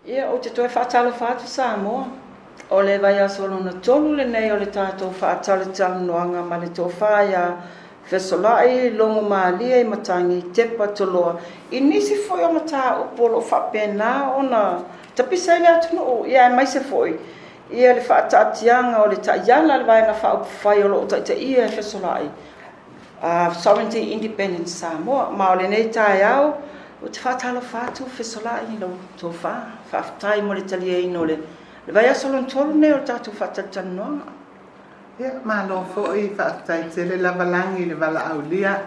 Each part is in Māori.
Ia o te toi whaatalo whaatu Samoa. O le vai asolo na tolu le nei o le tātou whaatalo talanoaga ma le tō whaia Fesola'i Logomalieimatagi Tepa Toloa. I nisi foi o na tā upolo whapena o na tapisa ile atu no ia mai se foi. Ia le whaatatianga o le taiala le vai na whaupai o lo ta ia Fesola'i. Sovereignty Independent Samoa. Ma o le nei tai au o te whaatalo whaatu Fesola'i lo tō whaatai mo le talia ino le vai asolo ntolu nei o tātou whaataloaga. Ia, malo fo'i whaatai te le lavalangi le wala aulia.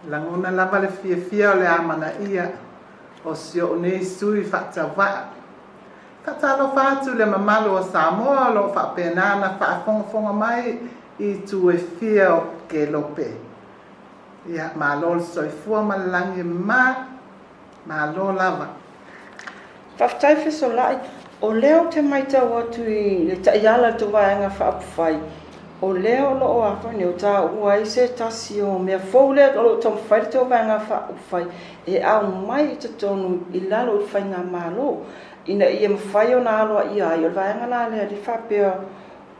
Langona lava le fia o le amana ia. O sio nei Sui Tauva. Whaatalo whaatu le mamalo o Samoa lo whaapenana whaafonga mai I tu e fia o ke lope. Ia, malo le soifua malangi malo lava. Whaatai Fesola'i. O leo te maitau atu I le taiala tu vaenga whaapufai. O leo lo o awhani o tā ua I se tasi o mea fōlea o tom whaere te o vaenga whaapufai. E au mai I te tonu I lalo I whainga malo. Ina ia mawhai o nā aloa ia I o vaenga la lea li whapea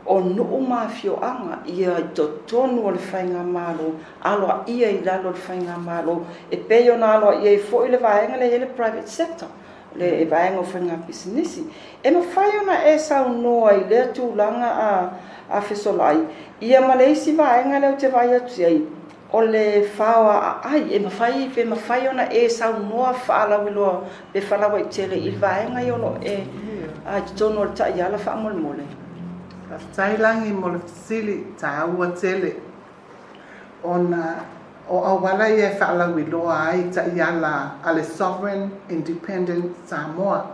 o nuu mawhio anga ia I to tonu o le whainga malo. Aloa ia I lalo le whainga malo. E pei o nā aloa ia I fōi le vaenga le hele private sector. Le e vaenga o whainga business. E mawhai ona e sau noa I lea tūlanga a Fesola'i. Ia maleisi vaenga leo te vai atu ai. O le whaua ai, e mawhai ona e sau noa whaalawi loa pe whalawa I tele I vaenga I ono e a tono o le ta iala wha mole mole. Tailangi mo le fisili ta ua tele. O awala I e whaalawi loa ai ta iala a le Sovereign Independent Samoa.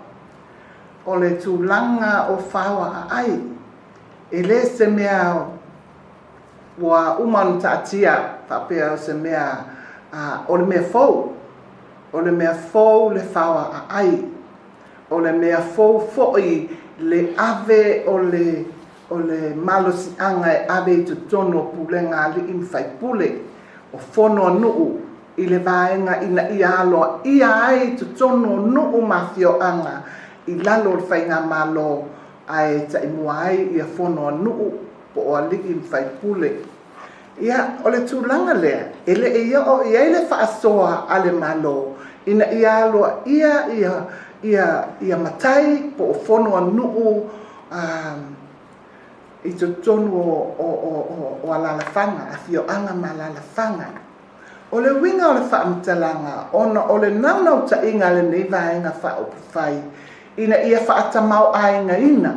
O le tūlanga o whaua ai. E le se mea wa umanu tātia whapea o se mea o le mea fau. O le mea fau le whaua ai. O le mea fau foi le ave o le malosi anga e ave I tu tono pulenga li in whai pule. O fono nuu I le vaenga ina ia aloa ia ai tu tono nuu mafio anga I lalo le whainga malo ai ta imua ai ia fono nuu po o aliki I whai pule. Ia o le tūlanga lea, ele e ia o ia le whaasoa ale malo ina ia aloa ia matai po o fono nuu I tu tonu o alalafanga, a fio anga ma alalafanga. O le winga o le whaamtalanga, o le naunau ta inga le nei vaenga whaopufai, ina ia whaatamau ainga ina.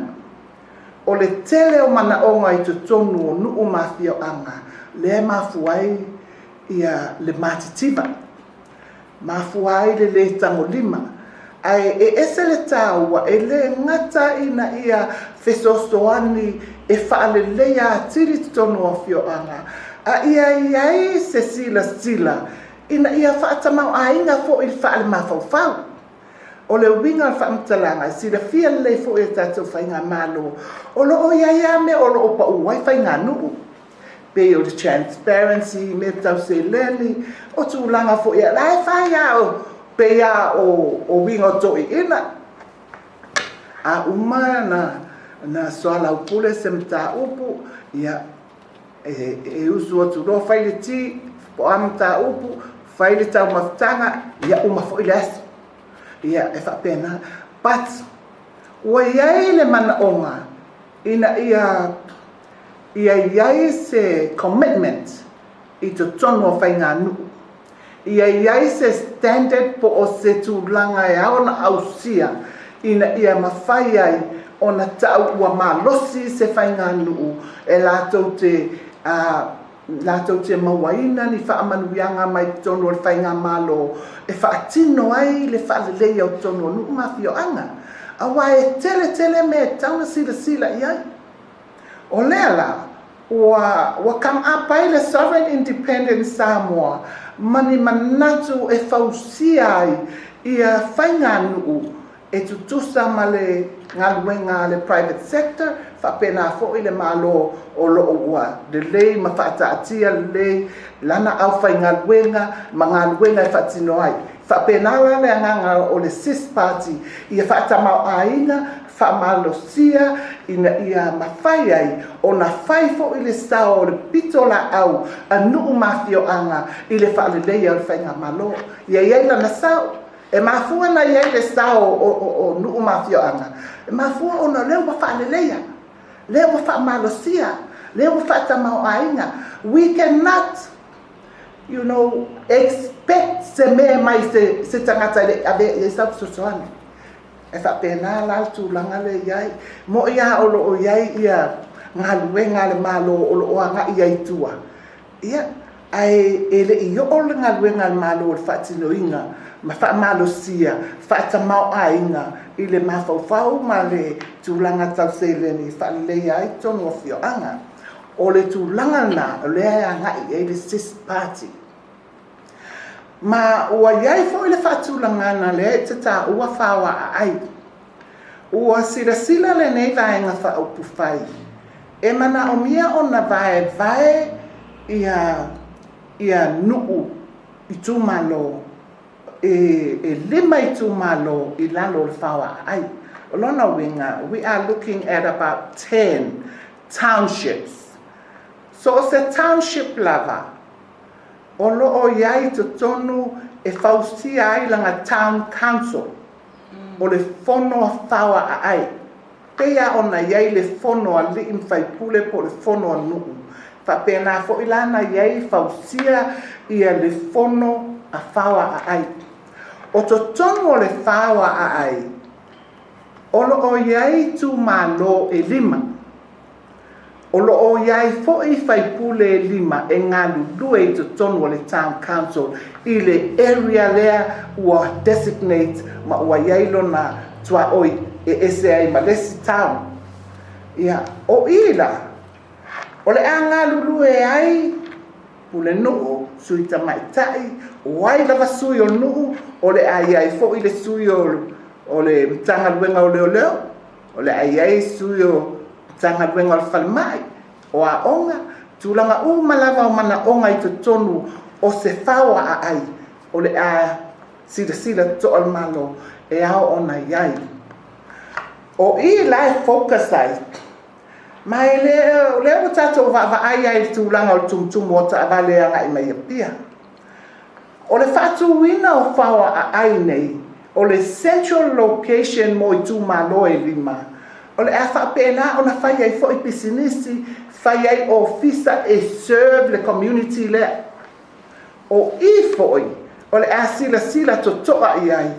O le tele o mana onga I tu tonu o nuu ma fio anga, le mafuai ia le matitiba. Mafuai le tango lima. Ai e ese le taua e le ngata ina ia fesosoani e whaalelea tiri tono o fio anga. A ia se sila ina ia whaatamau a inga fo I whaale mawhau. O le winga whaamtalanga sila fia le fo e tātou whainga malo. O lo o ia me o lo opa uai whainga nuu. Pe o le transparency me tau se leni o tūlanga fo ia lai whaia o. Pea o winga to I ina. A uma na soala upule se mta upu. Ia e usu o turo whaile ti. Po amta upu. Whaile tau mawtanga. Ia uma fo ileso. Ia e whapena. But ua iai le mana onga. Ina iai se commitment. I to tono o whainga nuu. Ia se standard po o se tūlanga e aona ausia ina ia mawhai ai o na tau ua malosi se whainga nuu e lātou te mawaina ni whaamanuianga mai tono le whainga malo e whaatino ai le whaalelei au tono nuu mawhio anga awa e tele me tauna sila iai o lea la ua come up ai le Sovereign Independent Samoa mani manatu e fausia ai ia whainga nuu e tutusa ma le ngaluenga le private sector whapena fo I le malo o loo ua le lei ma whaataatia le lana au whainga luenga ma ngā luenga e whatino ai Whapenala le anganga o le SIS party, ia whaatamau ainga, whaamalosia, ina ia mawhai ai, o na whai fo i le sao o le pitola au, a nuu mafio anga, i le whaaleleia o le whainga malo. Ia iaila na sao, e mafua na iai le sao o nuu mafio anga. E mafua o na leo wa whaaleleia, leo wa whaamalosia, leo wa whaatamau ainga. We cannot, expect se mea mai se tangata ave sa sosoane. E whapena la tūlanga le iai, mo ia olo o iai ia ngaluenga le malo olo o anga iai tua. Ia, ai ele i o le ngaluenga le malo o le whaatinoinga, ma whaamalosia, whaatamau ainga, i le mawhauwhau ma le tūlanga tau seileni, whaalelei ai tonu o fio anga. O le tūlanga na, o le ai ngai e le SIS party. Ma ua iai fo i le whaatūlanga na le te tā ua whawa a ai. Ua sila le nei vaenga whaupu whai. E mana o mia o na vae ia nuu i tūmalo, e lima i tūmalo i lalo le whawa a ai. O lona winga, we are looking at about 10 townships. So o se township lava, o loo iai to tonu e faustia ai langa town council, o le fono a whawa a ai. Pea ona iai le fono a li im fai pule po le fono a nuu. Whapena fo ilana iai faustia ia le fono a whawa a ai. O to tonu o le whawa a ai, o loo iai tu malo e lima. O loo iai fo i fai pule e lima e ngalu lue i to tonu o le town council i le area lea ua designate ma ua iai lona tua oi e ese ai ma lesi town. Ia, o ila, o le a ngalu lue ai pule nuu, sui tamaitai, o ai lava sui o nuu, o le a iai fo i le sui o le mtanga luenga o leo leo, o le a iai sui o tanga luenga o whalmai, o a onga, tūlanga malava o mana onga i to tonu o se whawa a ai, o le a sila to al malo e ao ona iai. O i lai focus ai, mai leo tato va ai ai tūlanga o tumtumu o ta avale anga i mai apia. O le whatu wina o whawa a ai nei, o le central location mo i tū malo e lima, o le a whapena o na whai ai fo i pisinisi, whai ai ofisa e serve le community le. O i foi, o le a sila to toa i ai,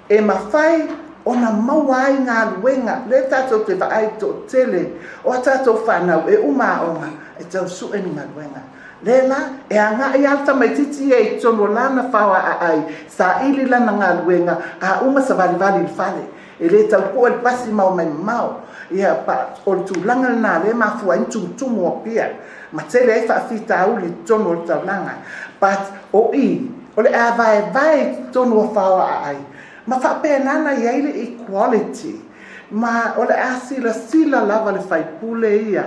e ma whai o na mawai ngā luenga, le tatou te whaai to tele, o a tatou whanau e umaonga, e tau sueni ngā luenga. Lela, e a ngā i alta mai titi e tono lana whawa a ai, sa ili lana ngā luenga, a uma sa vali il fale. E le tau po el pasi mau mai mau. Ia pa o tu langa na le ma fu an tu mo pia. Ma tele ai fa fita au li tono o tau langa. But o le a vai tono fa ai. Ma fa pe nana ia ile equality. Ma o le a sila lava le fai pule ia.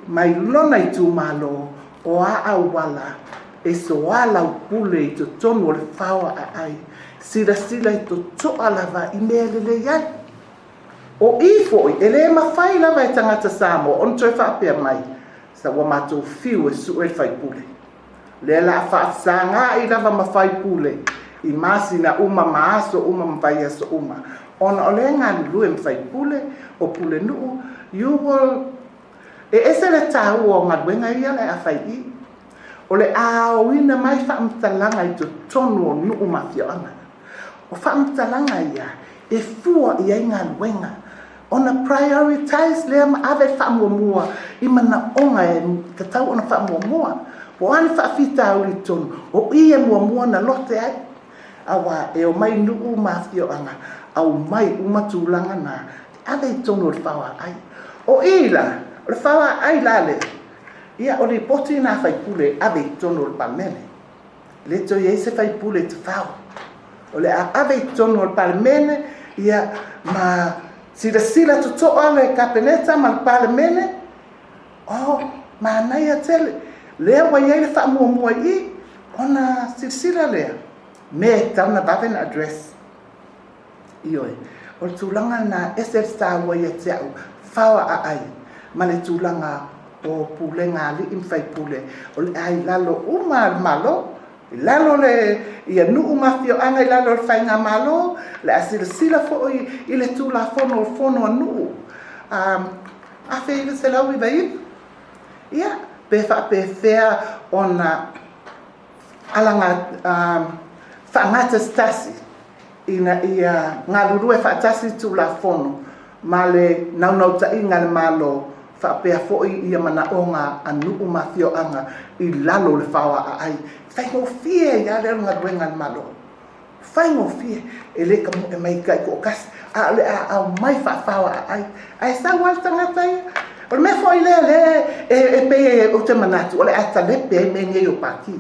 Mai lona i tu malo o a wala. E so ala pule i to tono le fa ai. Sila i to toa lava i mea lele iai. O i foi, e le mawhai lava e tangata Samoa, on toi whapea mai, sa wa matou fiu e su e whai pule. Le la whaasanga i lava mawhai pule, i masi na uma maaso, uma mawhai aso uma. Ona o le ngani lue mawhai pule, o pule nuu, you will, e ese le tāu o ngaduenga ia le a whai i. O le ao ina mai whaamtalanga i to tonu o nuu mawhioanga. O whaamtalanga ia, e fua i ai ngā luenga. Ona prioritize lea ma ave whaamuamua i mana onga e tatau ona whaamuamua. O ane whaafita au li tonu, o i e muamua na lote ai. Awa e o mai nuu mawhio anga, au mai umatulanga na, ave i tonu o le whawa ai. O i la, o le whawa ai lale, ia o le poti na whaipule ave i tonu o le palmene. Le to i eise whaipule te whao. O le ave i tonu o le palmene, ia ma sila to toa le kapeneta ma le palmene. Oh, ma nai a tele. Lea wa iai le wha mua i, ona sila lea. me tauna bavena address ioi o tulanga na SIS wa ia te au fawa ai ma le tulanga o Pulega li imfai pule o le ai lalo uma malo lalo le ia nu mafio anga lalo le fainga malo le asila fo i le tula fono nu a fe le se lau i vai ia pe fea ona alanga whangata stasi ina ia ngā lurue whaatasi tula fono ma le naunau ta inga le malo whapea fo'i ia mana o ngā anu mafio anga i lalo le whawa a ai whaingo fie ia le ngā ruenga le malo whaingo fie e le ka mo e mai kai ko kas a le a mai whawa a ai sa wal tangata ia o me fo'i le e pe o te manatu o le ata le pe me nge o paki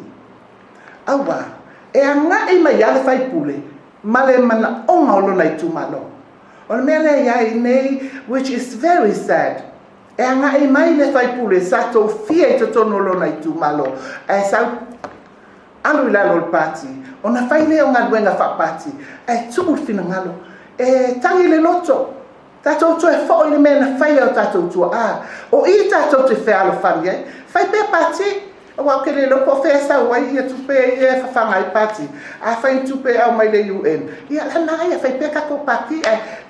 awa e anga i mai ale fai pule ma le mana o ngā olo nei tu malo o le mea le iai nei which is very sad e anga i mai le fai pule sa tau fia i te tono olo nei tu malo e sa alu i lalo le pati o na fai le o ngā duenga wha pati e tumu fina ngalo e tangi le loto tatou to e fo i le mea na fai au tatou tua o i tatou te whea alo whani fai pe pati wa ke le lo professor wa ia tupe ia fafanga i pati a fai tupe au mai le UN ia na ia fai pe ka ko pati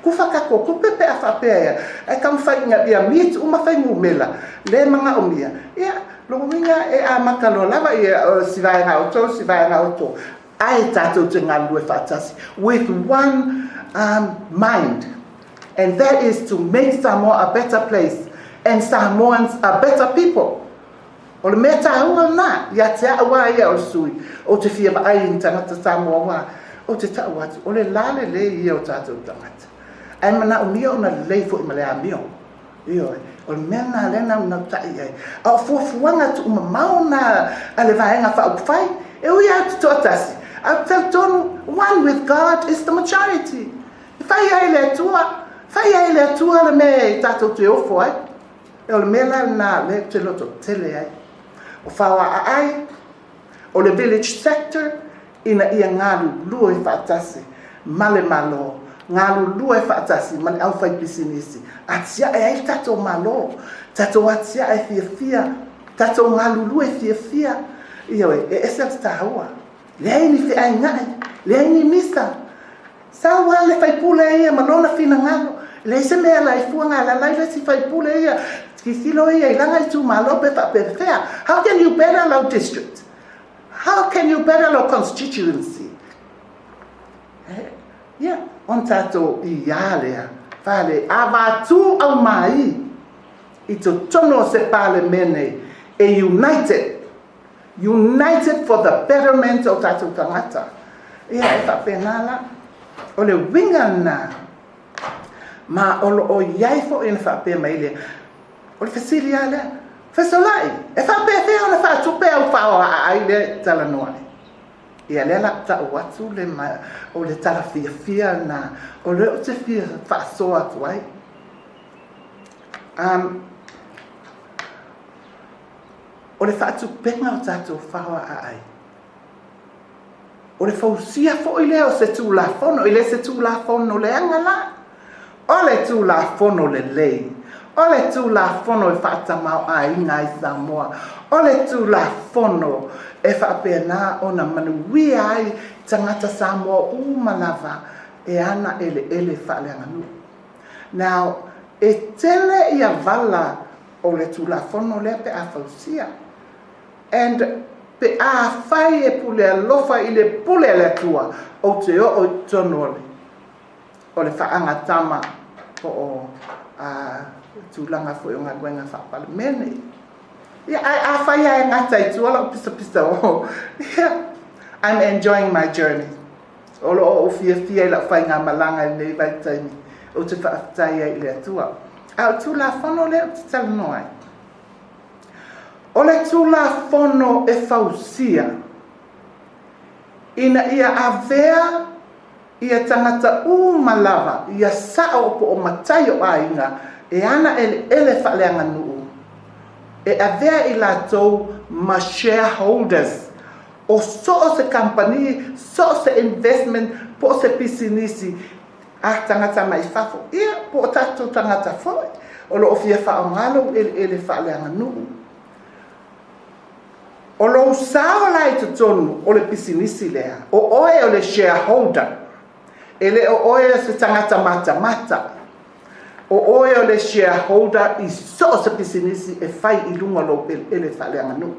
ku fa ka ko ku pe a fa pe ai kam fai nga ia mit uma fai ngumela le manga o mia ia lo minga e a makalo lava ia si vai nga auto ai tato te ngalu e fatasi with one mind, and that is to make Samoa a better place and Samoans a better people. O le mea tāua nā, ia te awa ia o sui, o te fia ba ai in tangata Samoa wā, o te tāua atu, o le lale le ia o tātou tangata. Ai mana o mia o na lei fo i malea mio. Ioi, o le mea nā lena o na tai ai. A o fuafuanga tu umamau nā a le vaenga wha upwhai, e ui atu tutoatasi. A tau tonu, one with God is the majority. Whai ai le atua le mea i tātou te ofo ai. E o le mea la nā le te loto tele ai. O whawa ai, o le village sector, ina ia ngālu lua i whaatasi, male malo, ngālu lua i whaatasi, male au whai pisinisi. Atia e ai tato malo, tato atia e fia, tato ngālu lua e fia. Ioi, e esa te tahua. Lei ni fi ai ngai, lei ni misa. Sa wale whai pule ia, malona fina ngalo. Lei se mea lai fua ngā la lai le si whai pule ia. How can you better our district? How can you better our constituency? Yeah, on tato ialea, fale avatu au mai, ito tono se pale mene, united for the betterment of tato tangata. Yeah, e penala, ole wingana, ma olo o yaifo in fa pe maile. O le Fesola'i le, Fesola'i, e whapewhea o le whaatupea o whaoa ai le Talanoaga. Ia le la ta watu le o le tala fia na, o le o te fia whaasoa atu ai. O le whaatupenga o tātou whaoa ai. O le whausia fo i le o se tūlafono, i le se tūlafono le angala. O le tūlafono le lei. O le tūlafono e whaatamau a inga i Samoa. O le tūlafono e whaapena o na manuia ai tangata Samoa umalava e ana ele whaaleanga nu. Now, e tele ia vala o le tūlafono le pe a whausia. And pe a whai e pule alofa i le pule le tua o te o tonole. O le whaangatama o tūlanga fo i ngā guenga whapale mene. Yeah, I whaia e ngata I tuala o pisa o. Yeah, I'm enjoying my journey. Olo o fia i la whai ngā malanga I nei vai taimi. O te whaatai I le atua. A o tūlafono le o te Talanoaga. O le tūlafono e whausia. Ina ia avea ia tangata malava. Ia sao po o matai o ainga. E ana ele whaaleanga nuu. E avea I lātou ma shareholders o so se company, so se investment, po se pisinisi, a tangata mai fafo, ia po tatu tangata foi, o lo ofia whaongalo ele whaaleanga nuu. O lo sao lai to tonu o le pisinisi lea, o oe o le shareholder, ele o oe se tangata mata. O oe o le shareholder I so se pisinisi e fai I lunga lo ele whaaleanga nuu.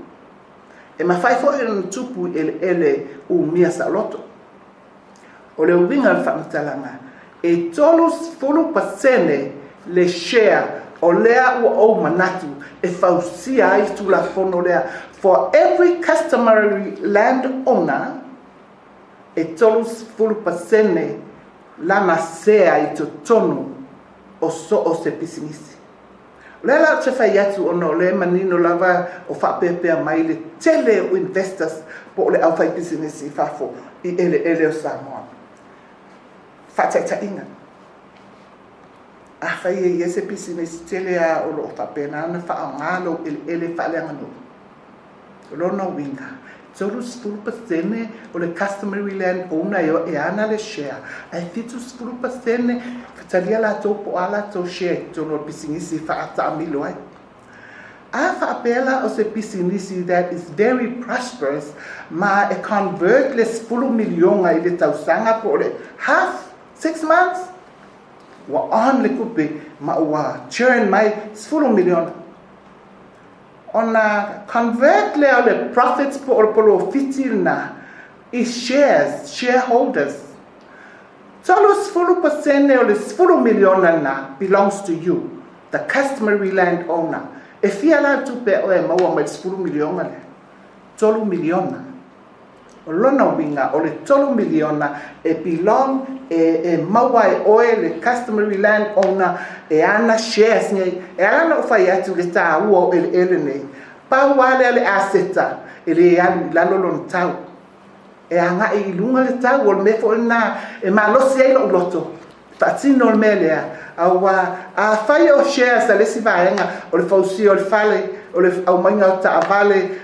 E ma fai fo ele tupu ele mia sa loto. O le winga le whamatalanga, e tolus fulu pasene le share o lea ua o manatu e fausia ai tu la fono lea. For every customary landowner, e tolus fulu pasene lana sea I to tonu o so o se pisinisi. Lela te fai atu ono le manino lava o whapepea mai le tele o investors po le au fai pisinisi fafo I ele o Samoa. Whatata inga. A whai e se pisinisi tele a o lo whapena ana whaangalo ele whaleanga no. Lona winga. Tolus fulu pasene o le customary land owner e ana le share. Ai fitus fulu pasene talia la tō po ala tō share tō pisinisi whaata amilo ai. A whaapela o se pisinisi that is very prosperous ma e convert le 10 milionga I le tausanga po le half, 6 months. Wa on le kupe ma ua churn mai 10 miliona. Ona convert le o le profits po o polo fitilna I shares, shareholders. Tolus 10% o le 10 miliona na belongs to you, the customary landowner. E fia la tupe o e maua mai 10 miliona le. 3 miliona. O lona winga o le 3 miliona e belong e maua e oe le customary landowner e ana shares nei. E ana o fai atu le ta ua o ele nei. Pa wale le aseta e le anu lalolon tau. E anga I lunga le tau o le mefo na e malosi ai lo loto. Fatino le melea. A fai o shares a lesi vaenga o le fausi o le fale o le au mainga o ta avale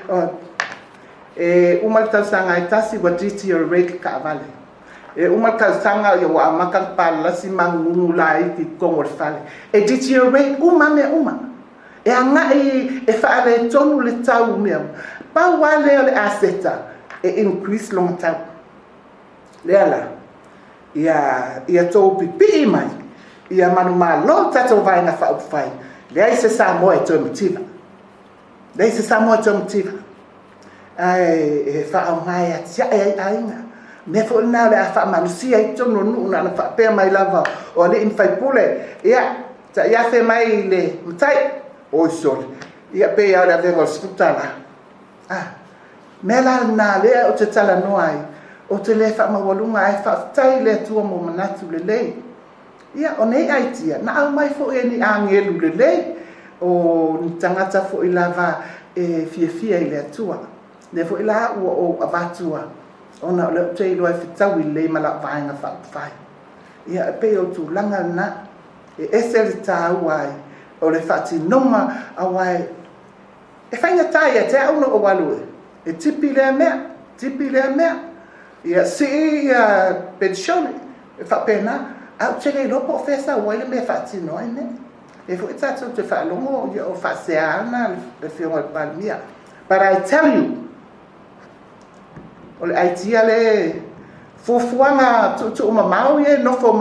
e umal sanga I tasi wa deteriorate ka avale. E umal sanga yo wa makan pala si mangungu lai ki kongo le fale. E deteriorate uma. E anga e fale tonu le tau mea. Pa wale o le aseta. E increase long time. Leala, ia tō pipi mai, ia manu malo tato vai na wha upwhai. Lea se Samoa e tō motiva. Lea se Samoa e tō motiva. Ai, e wha au ngai a tia e ainga. Me fo nā le a wha manusia I tono nuna na wha pēr mai lava o le in whai pule. Ia, ta ia whe mai le mtai. Oi sole. Ia pē au le vengo sputala. Mela na lea o te Talanoaga o te le wha mawalunga ai wha tai le tua mo manatu le lei. Ia o nei aitia, na au mai fo e ni angelu le lei o ni tangata fo I lava e fia I le atua. Le fo I la ua o avatua. Ona o le o te ilo ai fitau I lei mala vaenga wha upwhai. Ia e pe o tu langa na e ese le tā uai o le whati nonga awai. E whainga tai e te auna o walue. E tipi lea mea. Ia si pensione, e whapena, au tene lopo o whesa waile me whatino ai ne. E fu itatu te whalongo o whaseana le whionga le palmia. But I tell you, o le aitia le fufuanga tu umamau ye nofo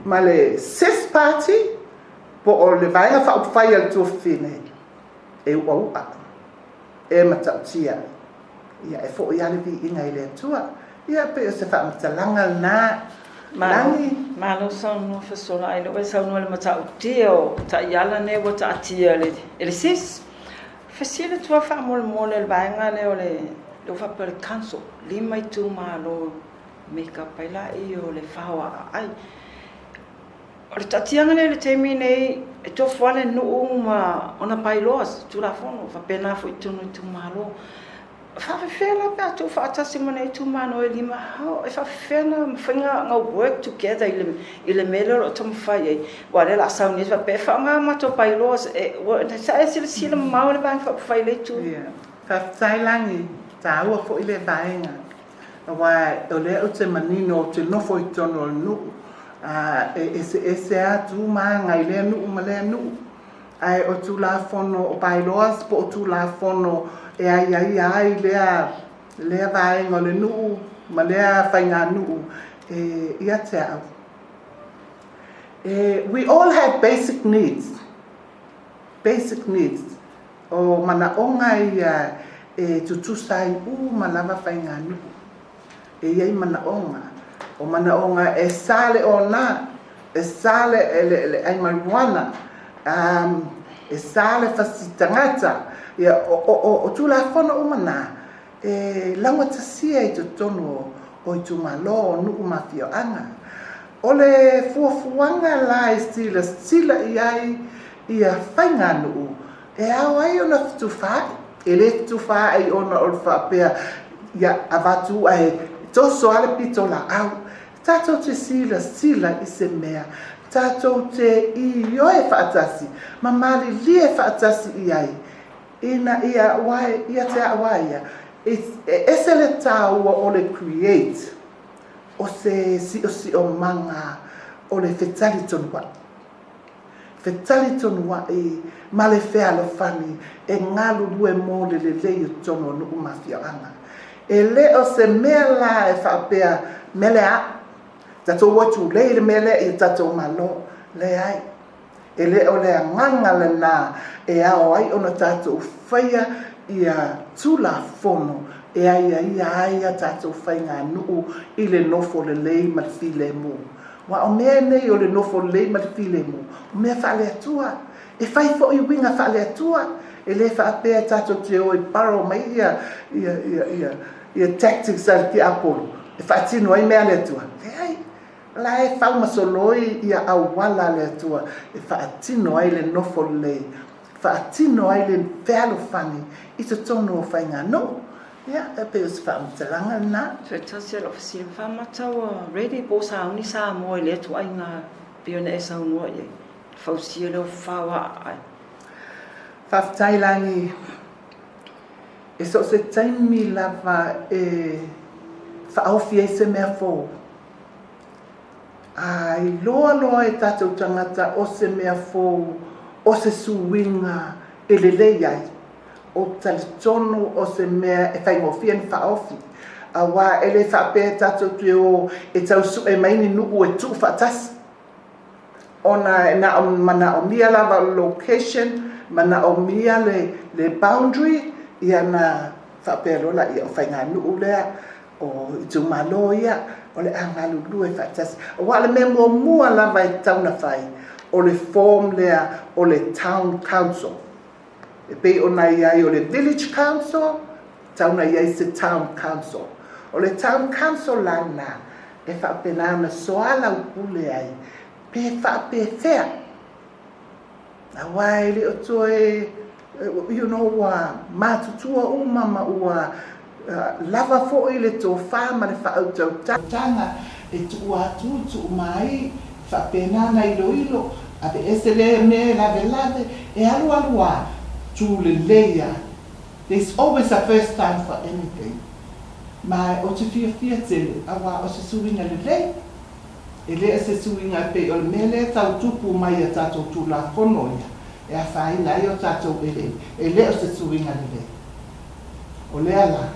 male SIS party po o le vaenga whaupwhai al tu whine. E ua. E matautia. Ia e fo ia le vi inga I le atua. Ia pe o se whamatalanga na langi. Malo saunu Fesola'i Logomalieimatagi le matautia o ta iala ne wa ta atia le SIS. Fesile tua whamole le vaenga le o le whapere council. Lima I tu malo make up ai la I o le whawa ai. O le tatianga le teimi nei e tofu ale nuu ma ona pailoas tu la fono whapena fo I tunu I tu malo. Whawhewhela pia tu whaatasi mana I tu mano e lima hao. E whawhewhela mwhinga ngā work together I le mele o tamu whai ei. Wale la sauni e whape whaonga mato pailoas e sa e sila mau le bang whawhai le tu. Whawhai langi. tāua fo i le vaenga. Wa o le o te manino o te nofo i tono o nuu. E se atu maa ngai lea nuu ma lea nuu. Ai o tu la fono o bailoas po o tu la fono e ai lea vaenga o le nuu ma lea whainga nuu. Ia te au. We all have basic needs. Basic needs. O mana onga ia tutusai malava whainga nuu. Iai mana onga. O mana onga e sale o na. E sale le ai marijuana. E sale fasitangata. Ia o tu la fono umana. Laua tasia i tono o i tu malo o nuu mafioanga. O le fuafuanga la e sila iai ia whainga nuu. E au ai ona fitufai. E le fitufai ona o le whapea ia avatu ai toso ale pito la au. Tato te sila i se mea. Tato te i oe whaatasi. Mamali lie whaatasi iai. Ina ia wai, ia te awaia. Ese le tāua o le create. O se si o manga o le fetali tonua. Fetali tonua e male fea lo fani. E ngalu lue mo le lei tono no umafioanga. E le o se mea la e whaapea mele a. Tato watu le mele e tato malo le ai. E le o le nganga le na e ao ai ona tato whaia ia tula fono. E ai tato whainga nuu i le nofo le lei matfile mu. Wa o mea nei o le nofo le lei matfile mu. O mea whaale atua. E whai fo i winga whaale atua. E le whaapea tato te o i paro mai ia tactics al ki apolo. E whaatino ai mea le atua. E ai. La e whau masoloi ia au wala le atua. E whaatino ai le nofo lei. Whaatino ai le whealo whani. I to tono o whainga no. Ia, e pe o se whaamtalanga na. Fe tasi alo fasi whamatawa ready po sa uni sa moe le tu ai ngā pione e sa unua i. Fausia leo whawa ai. Whaftailangi. E so se taimi lava e whaofi e se mea fō. Ai loa e tātou tangata o se mea fō, o se suinga e le lei ai. O talitono o se mea e whaingofia ni whaofi. A wā e le whapea tātou te o e tau su e maini nuu e tu whatasi. Ona na mana o mia lava location, mana o mia le boundary, ia na whapea lola ia o whainga nuu lea, o i tu malo ia, o le angalu lue whatasi. O wā le mea mua lava e tauna whai, o le form lea o le town council. E pe o nai ai o le village council, tauna iai se town council. O le town council lana, e whapena na soala upule ai, pe whape whea. A wai le o toe, mātutua o mama ua lava fo i le tō whāma le whaau tanga e tu atu tu mai, whapena na ilo, a pe ese le me lave, e alu tu le leia. There's always a first time for anything. Mai o te fia tele, awa o se suinga le lei. E lea se suinga pe o le mele tau tupu mai a tatou tu la fono ia. E a whaina i o tatou e lei. E lea o se suinga le lei. O lea la,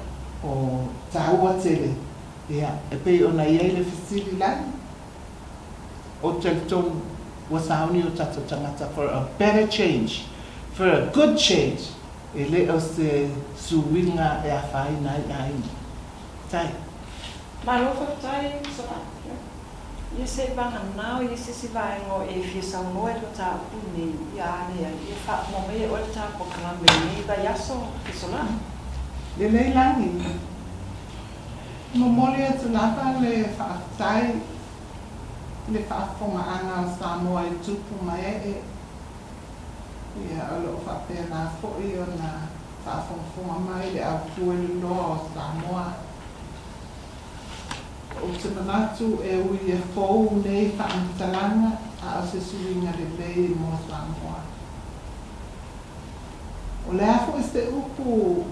o taua tele. Ia, e pe o na iei le fisili lani. O te tonu wasauni o tatou tangata for a better change. For a good change. E lea o se suinga e a whaina i aina. Tai. Malofa tai sala. Ia se vanga nao, ia se vaengo e fia sa no e ta puni ia ne ia fa mo me o ta po kana me ni va yaso Fesola. Le langi. Mo mole atu napa le fa tai le fa fonga anga Samoa e tupu mai e ia alo fa pena fo i ona fa fonga mai le au tuelu no Samoa. O te manatu e ui e fōu nei whaamtalanga a o se suinga le lei mo Samoa. O le afo e se upu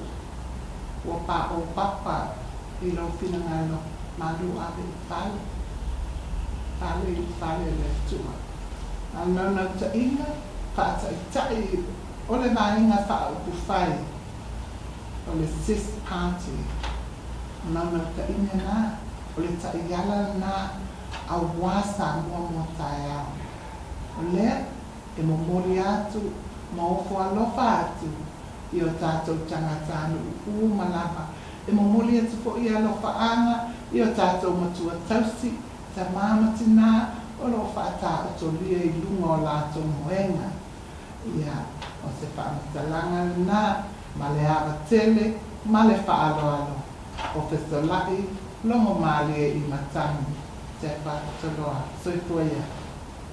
ua pa o papa i lo finangalo malu ave pale le tuma. Ana na ta inga ka tai o le vainga fa o pufai o le SIS party. Ana na ta inga na o le ta yala na a wasa mo taia. O le e mo mori atu ma o fo alofa atu i o tātou tangata anu malapa. E mo mori atu fo i alofa anga i o tātou matua tausi ta mamatina o lo whaata o to lia i lunga o lātou moenga. Ia o se whaatalanga na ma le awa tele ma le whaaloalo o Fesola'i Logomalieimatagi Tepa Toloa. Sui Tauva.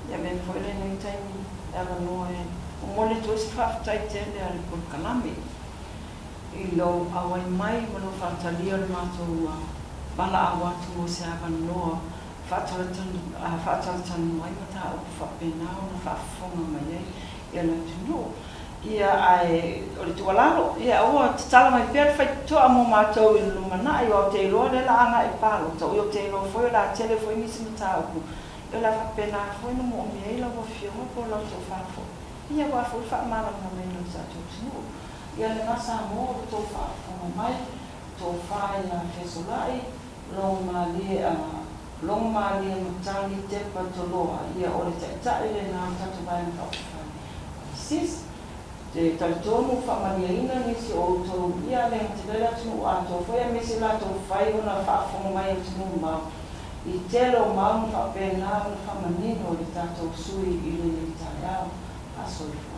Ia me foi le nei taimi Talanoaga e o mole tu se whaatai tele ale por kalami. I lo awai mai ma lo whaatalia le mātou bala awa tu o se awa noa whaatalatan mai mata o whapena o na whaafonga mai ei ia na tunu. Ia ai o le tualalo ia o tala mai pia fai toa mo mātou i lumana i o te iloa le la anga i palo tau i o te iloa foi la tele foi nisi mata o eu la pena foi no mo me la vo fio po la to fa fo ia wa fo fa mala mo me no sa to no ia le masa mo to fa fo mai to fa ia Fesola'i Logomalieimatagi Tepa Toloa ia o le tai le na tatu vai na fa SIS te talitono fa mariaina nisi o to ia le te la tu a to foi a mesi la to fai ona fa fo mai tu ma I telo mau whapena na whamanino i tātou sui I le Aoao a soi.